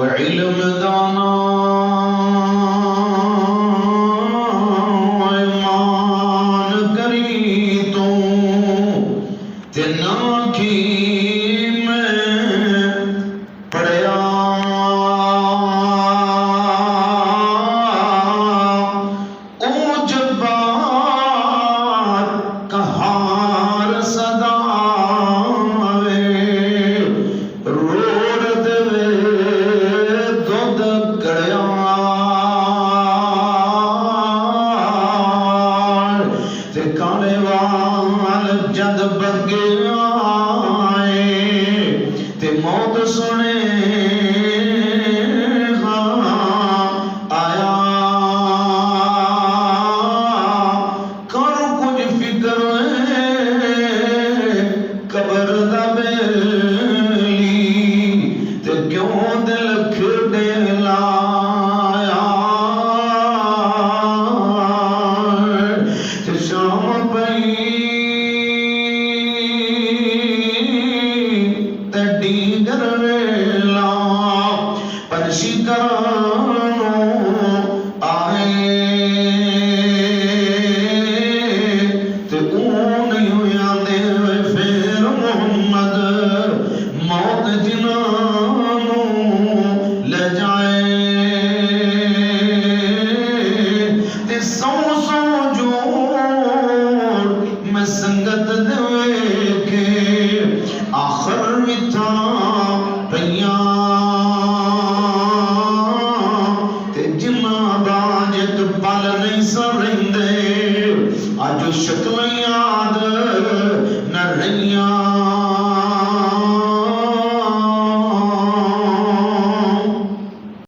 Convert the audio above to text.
इल्म दाना ईमान करी तू ते ना की मैं पढ़िया ओ जब्बार कहार सदावे रोड देवे दुध गड़िया ते काले वाल जद बगे आए ते मौत सुने आया कर कुछ फिक्र कबर दा बेली ते क्यों दिल खेडे ला